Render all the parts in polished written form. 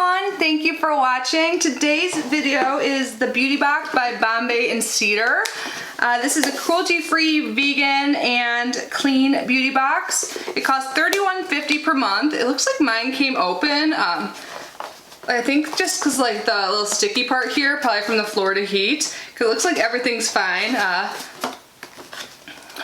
everyone, thank you for watching. Today's video is the Beauty Box by Bombay Cedar. This is a cruelty-free, vegan, and clean beauty box. It costs $31.50 per month. It looks like mine came open. I think just because like the little sticky part here, probably from the Florida heat, because it looks like everything's fine.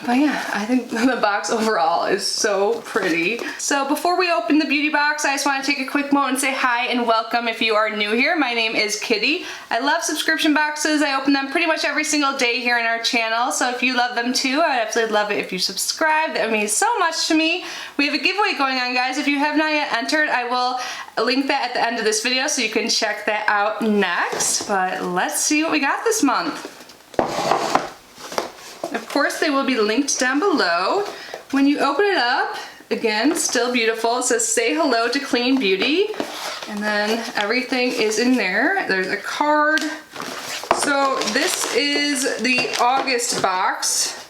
But yeah, I think the box overall is so pretty. So before we open the beauty box, I just want to take a quick moment and say hi and welcome if you are new here. My name is Kitty. I love subscription boxes. I open them pretty much every single day here in our channel. So if you love them too, I would absolutely love it if you subscribe. That means so much to me. We have a giveaway going on, guys. If you have not yet entered, I will link that at the end of this video so you can check that out next. But let's see what we got this month. Of course, they will be linked down below. When you open it up, again, still beautiful. It says, say hello to clean beauty. And then everything is in there. There's a card. So this is the August box.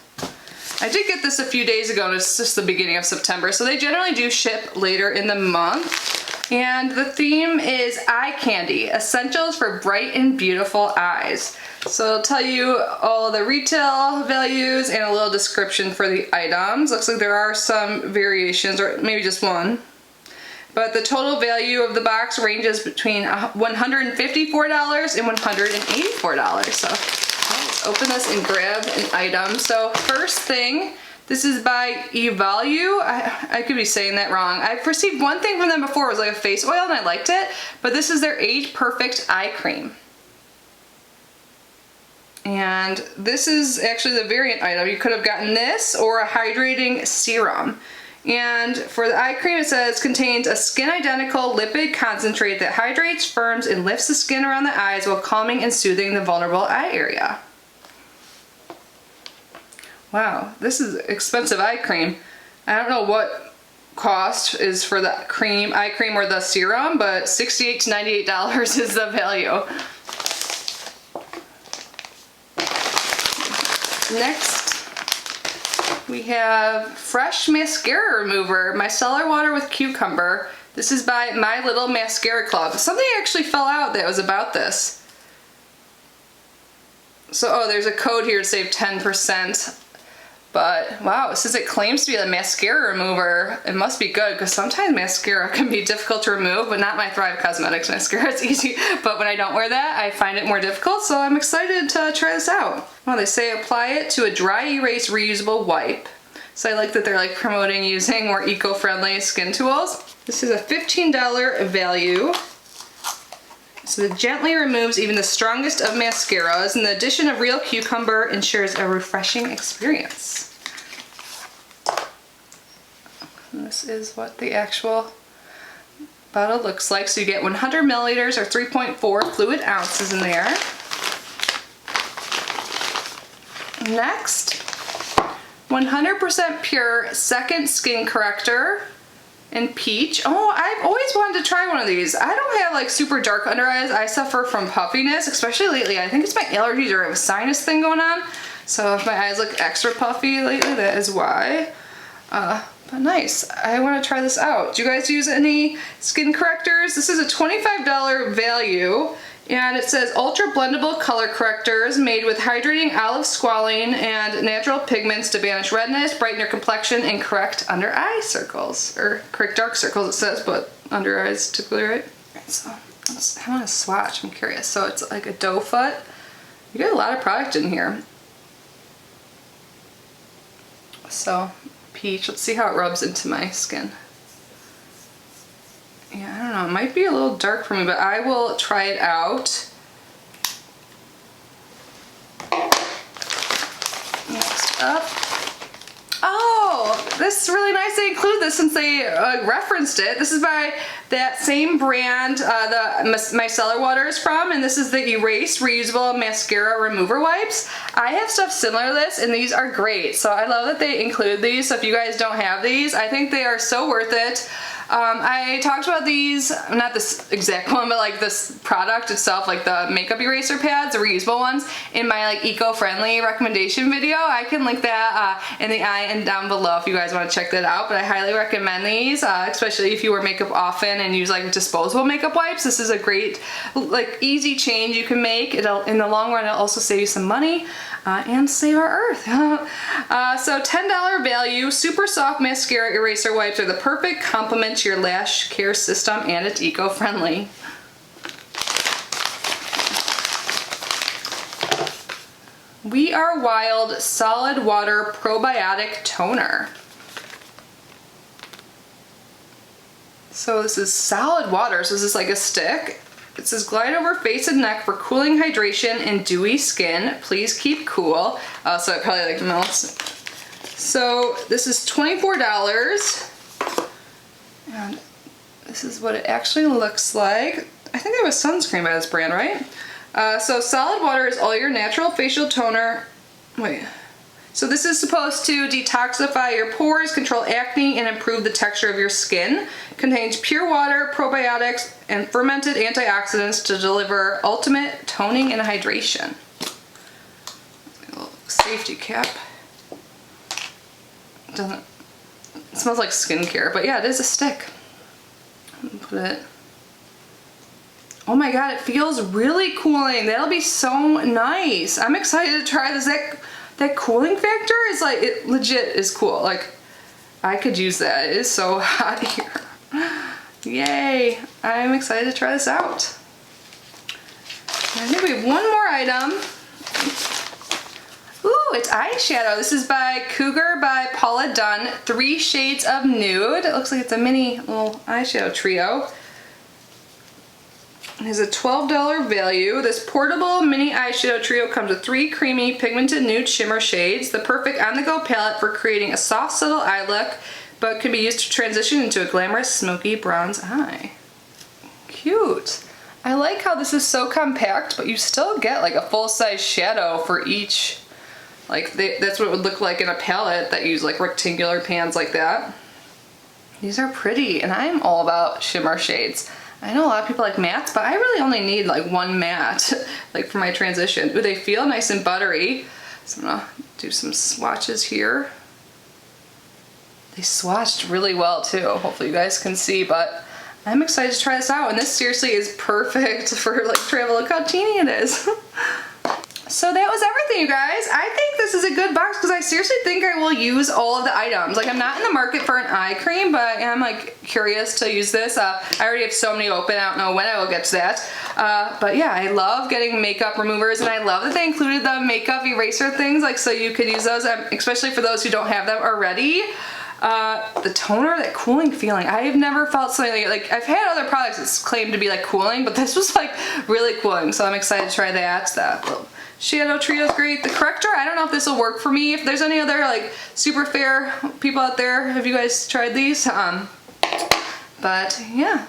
I did get this a few days ago, and it's just the beginning of September. So they generally do ship later in the month. And the theme is eye candy, essentials for bright and beautiful eyes. So it'll tell you all the retail values and a little description for the items. Looks like there are some variations, or maybe just one. But the total value of the box ranges between $154 and $184. So let's open this and grab an item. So first thing, this is by Evalue. I could be saying that wrong. I've received one thing from them before. It was like a face oil and I liked it. But this is their Age Perfect Eye Cream. And this is actually the variant item. You could have gotten this or a hydrating serum. And for the eye cream, it says contains a skin identical lipid concentrate that hydrates, firms, and lifts the skin around the eyes while calming and soothing the vulnerable eye area. Wow, this is expensive eye cream. I don't know what cost is for the cream, eye cream or the serum, but $68 to $98 is the value. Next, we have Fresh Mascara Remover, Micellar Water with Cucumber. This is by My Little Mascara Club. Something actually fell out that was about this. So, oh, there's a code here to save 10%. But, wow, it says it claims to be a mascara remover. It must be good, because sometimes mascara can be difficult to remove, but not my Thrive Cosmetics mascara. It's easy, but when I don't wear that, I find it more difficult, so I'm excited to try this out. Well, they say apply it to a dry erase reusable wipe. So I like that they're like promoting using more eco-friendly skin tools. This is a $15 value. So it gently removes even the strongest of mascaras, and the addition of real cucumber ensures a refreshing experience. And this is what the actual bottle looks like. So you get 100 milliliters or 3.4 fluid ounces in there. Next, 100% pure second skin corrector in peach. Oh, I've always wanted to try one of these. I don't have like super dark under eyes. I suffer from puffiness, especially lately. I think it's my allergies or I have a sinus thing going on. So if my eyes look extra puffy lately, that is why. But nice. I want to try this out. Do you guys use any skin correctors? This is a $25 value. And it says ultra blendable color correctors made with hydrating olive squalene and natural pigments to banish redness, brighten your complexion, and correct under eye circles. Or correct dark circles it says, but under eyes typically, right? Alright, so I want to swatch, I'm curious. So it's like a doe foot. You get a lot of product in here. So peach, let's see how it rubs into my skin. Yeah, I don't know, it might be a little dark for me, but I will try it out. Next up. Oh, this is really nice they include this since they referenced it. This is by that same brand the Micellar Water is from, and this is the Erase Reusable Mascara Remover Wipes. I have stuff similar to this, and these are great. So I love that they include these. So if you guys don't have these, I think they are so worth it. I talked about these, not this exact one, but like this product itself, like the makeup eraser pads, the reusable ones, in my like eco-friendly recommendation video. I can link that in the eye and down below if you guys want to check that out, but I highly recommend these, especially if you wear makeup often and use like disposable makeup wipes. This is a great, like, easy change you can make. It'll, in the long run, it'll also save you some money and save our earth. So $10 value, super soft mascara eraser wipes are the perfect complement to your lash care system, and it's eco-friendly. We Are Wild Solid Water Probiotic Toner. So this is solid water, so this is like a stick. It says glide over face and neck for cooling hydration and dewy skin. Please keep cool. So it probably like melts. So this is $24. And this is what it actually looks like. I think they have a sunscreen by this brand, right? So solid water is all your natural facial toner. Wait. So this is supposed to detoxify your pores, control acne, and improve the texture of your skin. Contains pure water, probiotics, and fermented antioxidants to deliver ultimate toning and hydration. A little safety cap. It smells like skincare, but yeah, it is a stick. Put it. Oh my god, it feels really cooling. That'll be so nice. I'm excited to try this. That cooling factor is like, it legit is cool. Like, I could use that. It is so hot here. Yay. I'm excited to try this out. I think we have one more item. Ooh, it's eyeshadow. This is by Cougar by Paula Dunn. 3 shades of nude. It looks like it's a mini little eyeshadow trio. It has a $12 value. This portable mini eyeshadow trio comes with 3 creamy pigmented nude shimmer shades, the perfect on-the-go palette for creating a soft, subtle eye look, but can be used to transition into a glamorous, smoky bronze eye. Cute. I like how this is so compact, but you still get like a full-size shadow for each. Like, that's what it would look like in a palette that use like rectangular pans like that. These are pretty, and I'm all about shimmer shades. I know a lot of people like mattes, but I really only need like one matte, like for my transition. Ooh, they feel nice and buttery. So I'm gonna do some swatches here. They swatched really well too. Hopefully you guys can see, but I'm excited to try this out. And this seriously is perfect for like travel. Look how teeny it is. So that was everything, you guys. I think this is a good box because I seriously think I will use all of the items. Like, I'm not in the market for an eye cream, but I am like curious to use this. I already have so many open. I don't know when I will get to that. But yeah, I love getting makeup removers, and I love that they included the makeup eraser things, like so you could use those, especially for those who don't have them already. The toner, that cooling feeling. I have never felt something like I've had other products that claim to be like cooling, but this was like really cooling. So I'm excited to try that. That little shadow trio is great. The corrector, I don't know if this will work for me. If there's any other like super fair people out there, have you guys tried these? But yeah.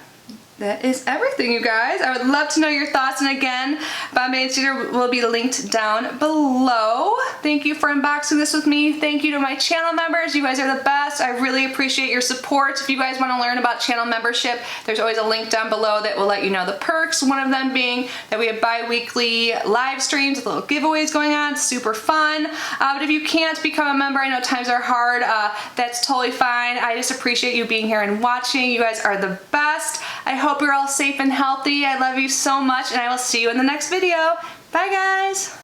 That is everything, you guys. I would love to know your thoughts, and again, Bombay Cedar will be linked down below. Thank you for unboxing this with me. Thank you to my channel members. You guys are the best. I really appreciate your support. If you guys want to learn about channel membership, there's always a link down below that will let you know the perks. One of them being that we have bi-weekly live streams with little giveaways going on. Super fun. But if you can't become a member, I know times are hard. That's totally fine. I just appreciate you being here and watching. You guys are the best. I hope you're all safe and healthy. I love you so much, and I will see you in the next video. Bye, guys.